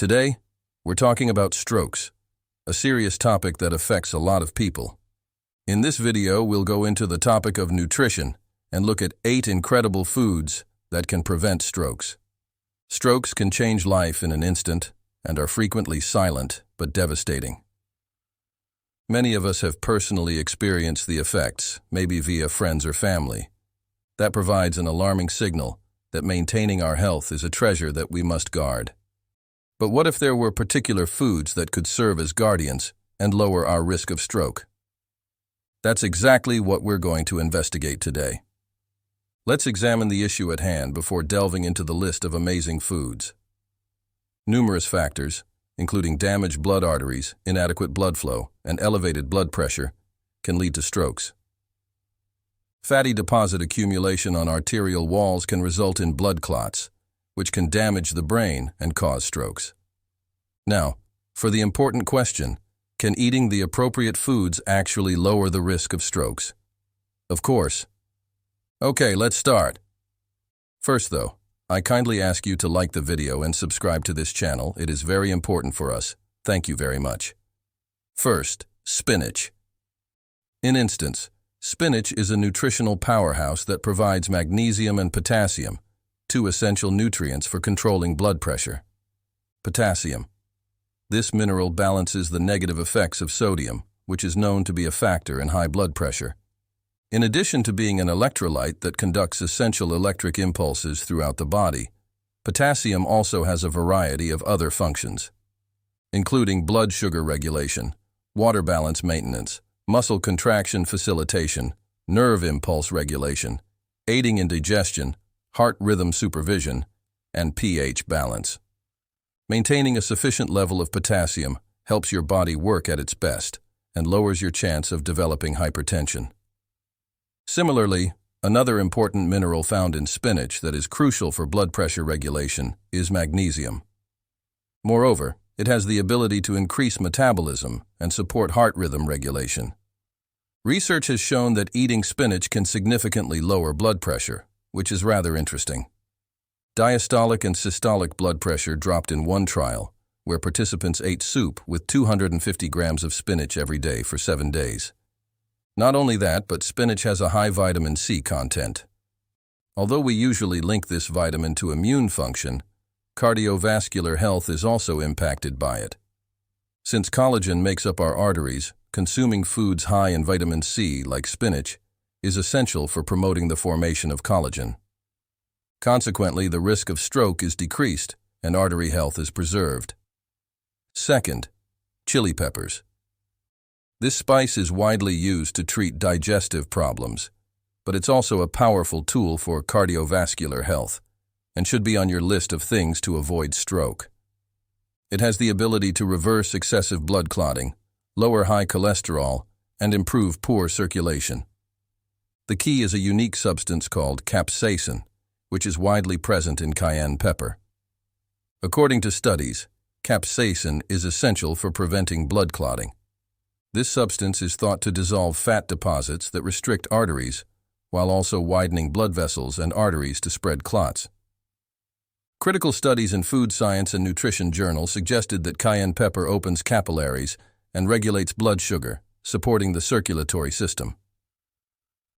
Today, we're talking about strokes, a serious topic that affects a lot of people. In this video, we'll go into the topic of nutrition and look at 8 incredible foods that can prevent strokes. Strokes can change life in an instant and are frequently silent but devastating. Many of us have personally experienced the effects, maybe via friends or family. That provides an alarming signal that maintaining our health is a treasure that we must guard. But what if there were particular foods that could serve as guardians and lower our risk of stroke? That's exactly what we're going to investigate today. Let's examine the issue at hand before delving into the list of amazing foods. Numerous factors, including damaged blood arteries, inadequate blood flow, and elevated blood pressure, can lead to strokes. Fatty deposit accumulation on arterial walls can result in blood clots, which can damage the brain and cause strokes. Now, for the important question, can eating the appropriate foods actually lower the risk of strokes? Of course. Okay, let's start. First though, I kindly ask you to like the video and subscribe to this channel. It is very important for us. Thank you very much. First, spinach. In instance, spinach is a nutritional powerhouse that provides magnesium and potassium, 2 essential nutrients for controlling blood pressure. Potassium. This mineral balances the negative effects of sodium, which is known to be a factor in high blood pressure. In addition to being an electrolyte that conducts essential electric impulses throughout the body, potassium also has a variety of other functions, including blood sugar regulation, water balance maintenance, muscle contraction facilitation, nerve impulse regulation, aiding in digestion, heart rhythm supervision, and pH balance. Maintaining a sufficient level of potassium helps your body work at its best and lowers your chance of developing hypertension. Similarly, another important mineral found in spinach that is crucial for blood pressure regulation is magnesium. Moreover, it has the ability to increase metabolism and support heart rhythm regulation. Research has shown that eating spinach can significantly lower blood pressure, which is rather interesting. Diastolic and systolic blood pressure dropped in one trial, where participants ate soup with 250 grams of spinach every day for 7 days. Not only that, but spinach has a high vitamin C content. Although we usually link this vitamin to immune function, cardiovascular health is also impacted by it. Since collagen makes up our arteries, consuming foods high in vitamin C, like spinach, is essential for promoting the formation of collagen. Consequently, the risk of stroke is decreased and artery health is preserved. Second, chili peppers. This spice is widely used to treat digestive problems, but it's also a powerful tool for cardiovascular health and should be on your list of things to avoid stroke. It has the ability to reverse excessive blood clotting, lower high cholesterol, and improve poor circulation. The key is a unique substance called capsaicin, which is widely present in cayenne pepper. According to studies, capsaicin is essential for preventing blood clotting. This substance is thought to dissolve fat deposits that restrict arteries, while also widening blood vessels and arteries to spread clots. Critical studies in food science and nutrition journals suggested that cayenne pepper opens capillaries and regulates blood sugar, supporting the circulatory system.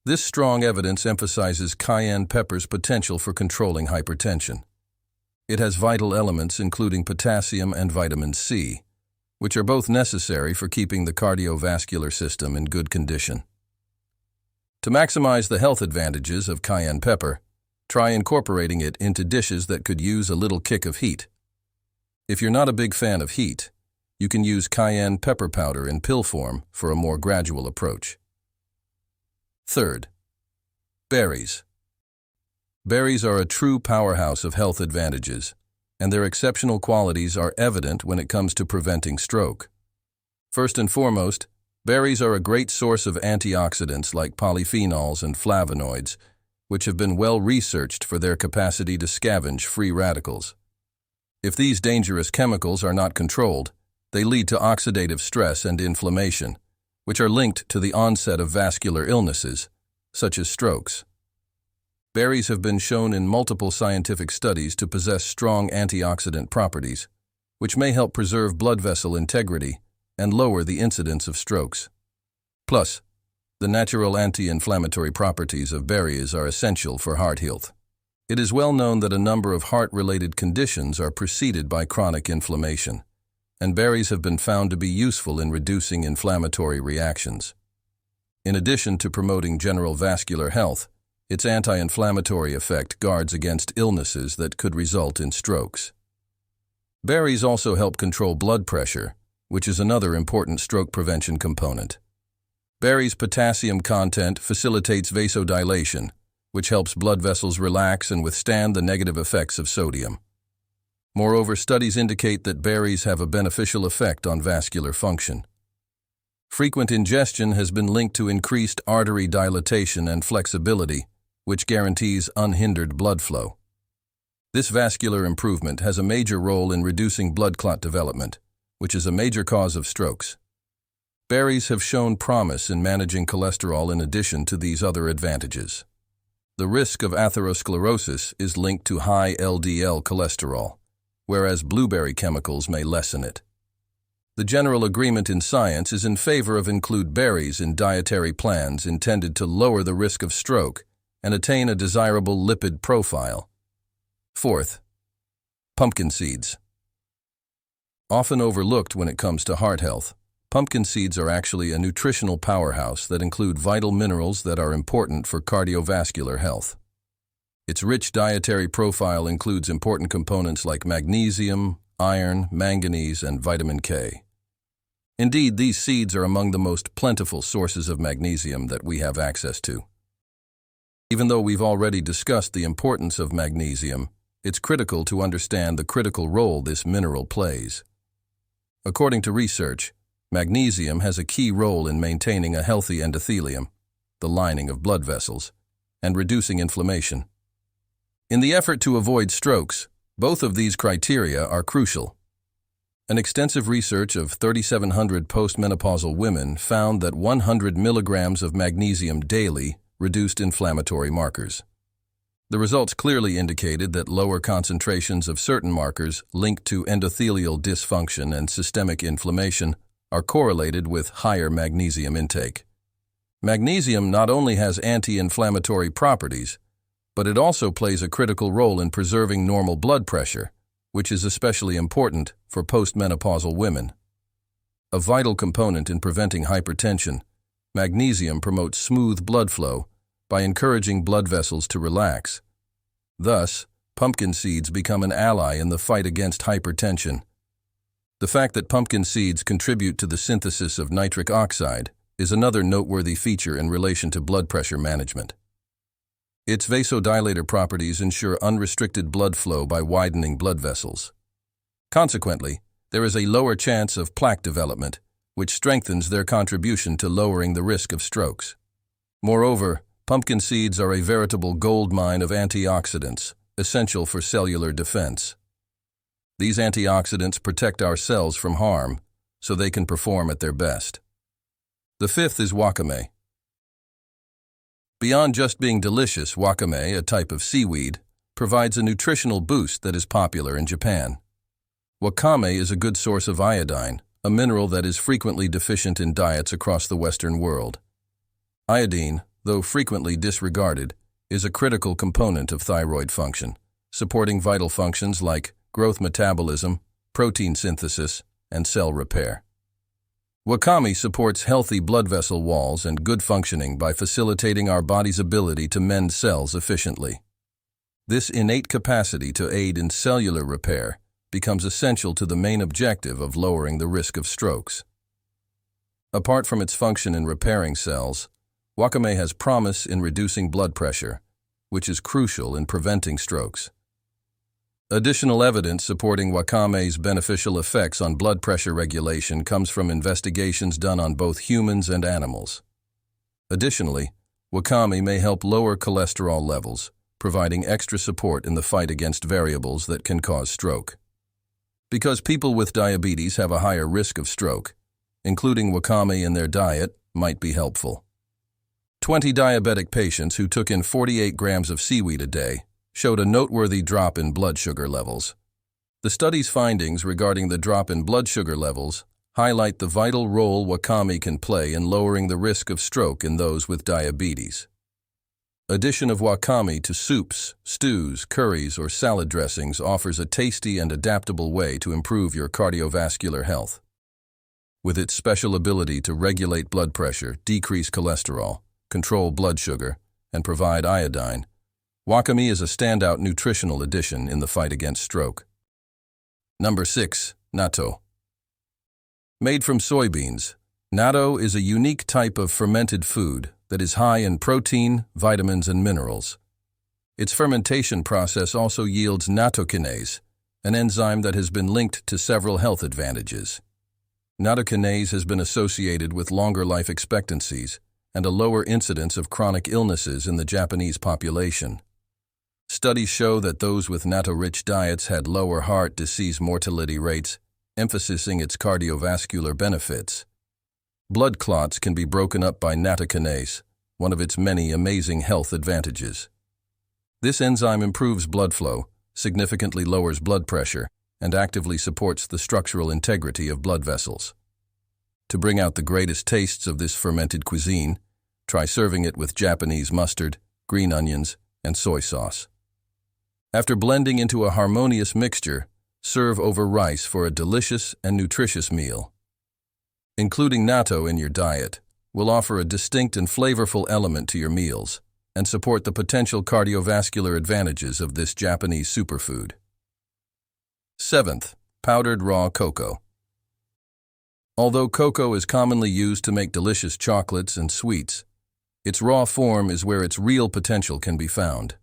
This strong evidence emphasizes cayenne pepper's potential for controlling hypertension. It has vital elements including potassium and vitamin C, which are both necessary for keeping the cardiovascular system in good condition. To maximize the health advantages of cayenne pepper, try incorporating it into dishes that could use a little kick of heat. If you're not a big fan of heat, you can use cayenne pepper powder in pill form for a more gradual approach. Third, berries. Berries are a true powerhouse of health advantages, and their exceptional qualities are evident when it comes to preventing stroke. First and foremost, berries are a great source of antioxidants like polyphenols and flavonoids, which have been well researched for their capacity to scavenge free radicals. If these dangerous chemicals are not controlled, they lead to oxidative stress and inflammation, which are linked to the onset of vascular illnesses, such as strokes. Berries have been shown in multiple scientific studies to possess strong antioxidant properties, which may help preserve blood vessel integrity and lower the incidence of strokes. Plus, the natural anti-inflammatory properties of berries are essential for heart health. It is well known that a number of heart-related conditions are preceded by chronic inflammation, and berries have been found to be useful in reducing inflammatory reactions. In addition to promoting general vascular health, its anti-inflammatory effect guards against illnesses that could result in strokes. Berries also help control blood pressure, which is another important stroke prevention component. Berries' potassium content facilitates vasodilation, which helps blood vessels relax and withstand the negative effects of sodium. Moreover, studies indicate that berries have a beneficial effect on vascular function. Frequent ingestion has been linked to increased artery dilatation and flexibility, which guarantees unhindered blood flow. This vascular improvement has a major role in reducing blood clot development, which is a major cause of strokes. Berries have shown promise in managing cholesterol in addition to these other advantages. The risk of atherosclerosis is linked to high LDL cholesterol, whereas blueberry chemicals may lessen it. The general agreement in science is in favor of include berries in dietary plans intended to lower the risk of stroke and attain a desirable lipid profile. Fourth, pumpkin seeds. Often overlooked when it comes to heart health, pumpkin seeds are actually a nutritional powerhouse that include vital minerals that are important for cardiovascular health. Its rich dietary profile includes important components like magnesium, iron, manganese, and vitamin K. Indeed, these seeds are among the most plentiful sources of magnesium that we have access to. Even though we've already discussed the importance of magnesium, it's critical to understand the critical role this mineral plays. According to research, magnesium has a key role in maintaining a healthy endothelium, the lining of blood vessels, and reducing inflammation. In the effort to avoid strokes, both of these criteria are crucial. An extensive research of 3,700 postmenopausal women found that 100 milligrams of magnesium daily reduced inflammatory markers. The results clearly indicated that lower concentrations of certain markers linked to endothelial dysfunction and systemic inflammation are correlated with higher magnesium intake. Magnesium not only has anti-inflammatory properties, but it also plays a critical role in preserving normal blood pressure, which is especially important for postmenopausal women. A vital component in preventing hypertension, magnesium promotes smooth blood flow by encouraging blood vessels to relax. Thus, pumpkin seeds become an ally in the fight against hypertension. The fact that pumpkin seeds contribute to the synthesis of nitric oxide is another noteworthy feature in relation to blood pressure management. Its vasodilator properties ensure unrestricted blood flow by widening blood vessels. Consequently, there is a lower chance of plaque development, which strengthens their contribution to lowering the risk of strokes. Moreover, pumpkin seeds are a veritable goldmine of antioxidants, essential for cellular defense. These antioxidants protect our cells from harm, so they can perform at their best. The fifth is wakame. Beyond just being delicious, wakame, a type of seaweed, provides a nutritional boost that is popular in Japan. Wakame is a good source of iodine, a mineral that is frequently deficient in diets across the Western world. Iodine, though frequently disregarded, is a critical component of thyroid function, supporting vital functions like growth metabolism, protein synthesis, and cell repair. Wakame supports healthy blood vessel walls and good functioning by facilitating our body's ability to mend cells efficiently. This innate capacity to aid in cellular repair becomes essential to the main objective of lowering the risk of strokes. Apart from its function in repairing cells, wakame has promise in reducing blood pressure, which is crucial in preventing strokes. Additional evidence supporting wakame's beneficial effects on blood pressure regulation comes from investigations done on both humans and animals. Additionally, wakame may help lower cholesterol levels, providing extra support in the fight against variables that can cause stroke. Because people with diabetes have a higher risk of stroke, including wakame in their diet might be helpful. 20 diabetic patients who took in 48 grams of seaweed a day showed a noteworthy drop in blood sugar levels. The study's findings regarding the drop in blood sugar levels highlight the vital role wakame can play in lowering the risk of stroke in those with diabetes. Addition of wakame to soups, stews, curries, or salad dressings offers a tasty and adaptable way to improve your cardiovascular health. With its special ability to regulate blood pressure, decrease cholesterol, control blood sugar, and provide iodine, wakame is a standout nutritional addition in the fight against stroke. Number 6. Natto. Made from soybeans, natto is a unique type of fermented food that is high in protein, vitamins, and minerals. Its fermentation process also yields nattokinase, an enzyme that has been linked to several health advantages. Nattokinase has been associated with longer life expectancies and a lower incidence of chronic illnesses in the Japanese population. Studies show that those with natto-rich diets had lower heart disease mortality rates, emphasizing its cardiovascular benefits. Blood clots can be broken up by nattokinase, one of its many amazing health advantages. This enzyme improves blood flow, significantly lowers blood pressure, and actively supports the structural integrity of blood vessels. To bring out the greatest tastes of this fermented cuisine, try serving it with Japanese mustard, green onions, and soy sauce. After blending into a harmonious mixture, serve over rice for a delicious and nutritious meal. Including natto in your diet will offer a distinct and flavorful element to your meals and support the potential cardiovascular advantages of this Japanese superfood. 7th, powdered raw cocoa. Although cocoa is commonly used to make delicious chocolates and sweets, its raw form is where its real potential can be found.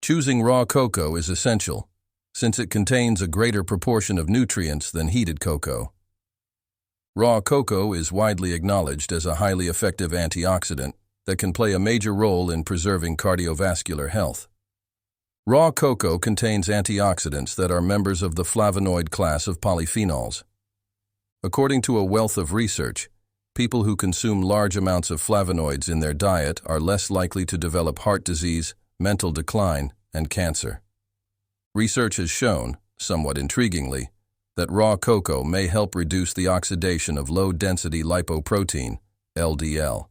Choosing raw cocoa is essential, since it contains a greater proportion of nutrients than heated cocoa. Raw cocoa is widely acknowledged as a highly effective antioxidant that can play a major role in preserving cardiovascular health. Raw cocoa contains antioxidants that are members of the flavonoid class of polyphenols. According to a wealth of research, people who consume large amounts of flavonoids in their diet are less likely to develop heart disease, mental decline, and cancer. Research has shown, somewhat intriguingly, that raw cocoa may help reduce the oxidation of low-density lipoprotein, LDL,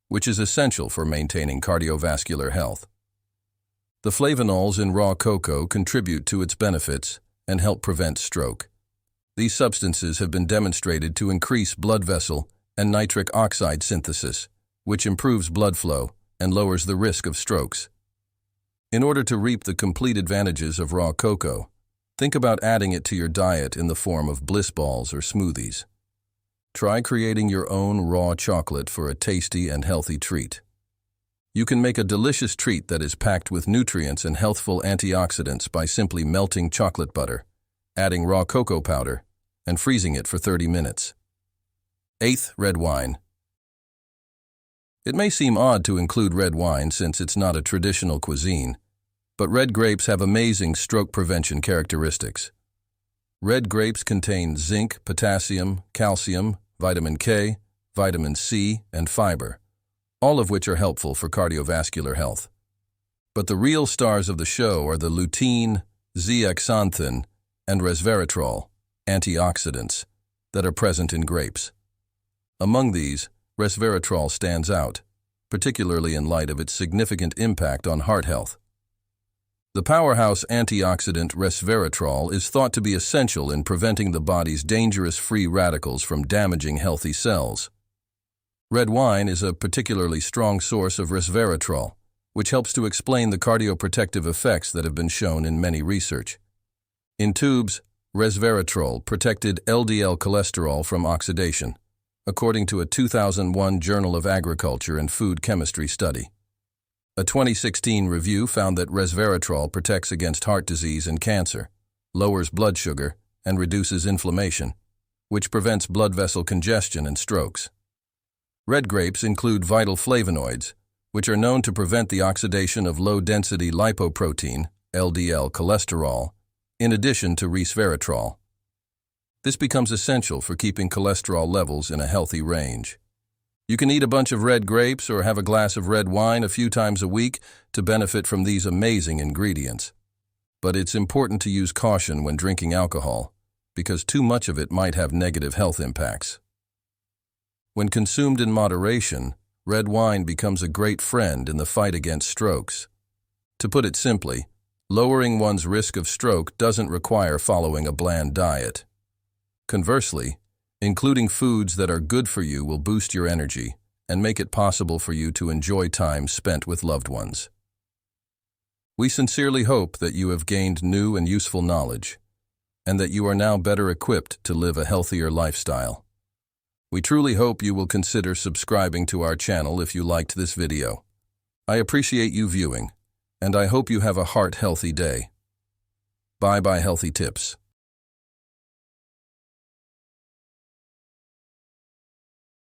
which is essential for maintaining cardiovascular health. The flavonols in raw cocoa contribute to its benefits and help prevent stroke. These substances have been demonstrated to increase blood vessel and nitric oxide synthesis, which improves blood flow and lowers the risk of strokes. In order to reap the complete advantages of raw cocoa, think about adding it to your diet in the form of bliss balls or smoothies. Try creating your own raw chocolate for a tasty and healthy treat. You can make a delicious treat that is packed with nutrients and healthful antioxidants by simply melting chocolate butter, adding raw cocoa powder, and freezing it for 30 minutes. 8th, red wine. It may seem odd to include red wine since it's not a traditional cuisine, but red grapes have amazing stroke prevention characteristics. Red grapes contain zinc, potassium, calcium, vitamin K, vitamin C, and fiber, all of which are helpful for cardiovascular health. But the real stars of the show are the lutein, zeaxanthin, and resveratrol, antioxidants, that are present in grapes. Among these, resveratrol stands out, particularly in light of its significant impact on heart health. The powerhouse antioxidant resveratrol is thought to be essential in preventing the body's dangerous free radicals from damaging healthy cells. Red wine is a particularly strong source of resveratrol, which helps to explain the cardioprotective effects that have been shown in many research. In tubes, resveratrol protected LDL cholesterol from oxidation, according to a 2001 Journal of Agriculture and Food Chemistry study. A 2016 review found that resveratrol protects against heart disease and cancer, lowers blood sugar, and reduces inflammation, which prevents blood vessel congestion and strokes. Red grapes include vital flavonoids, which are known to prevent the oxidation of low-density lipoprotein, LDL cholesterol, in addition to resveratrol. This becomes essential for keeping cholesterol levels in a healthy range. You can eat a bunch of red grapes or have a glass of red wine a few times a week to benefit from these amazing ingredients. But it's important to use caution when drinking alcohol, because too much of it might have negative health impacts. When consumed in moderation, red wine becomes a great friend in the fight against strokes. To put it simply, lowering one's risk of stroke doesn't require following a bland diet. Conversely, including foods that are good for you will boost your energy and make it possible for you to enjoy time spent with loved ones. We sincerely hope that you have gained new and useful knowledge, and that you are now better equipped to live a healthier lifestyle. We truly hope you will consider subscribing to our channel if you liked this video. I appreciate you viewing, and I hope you have a heart-healthy day. Bye-bye healthy tips.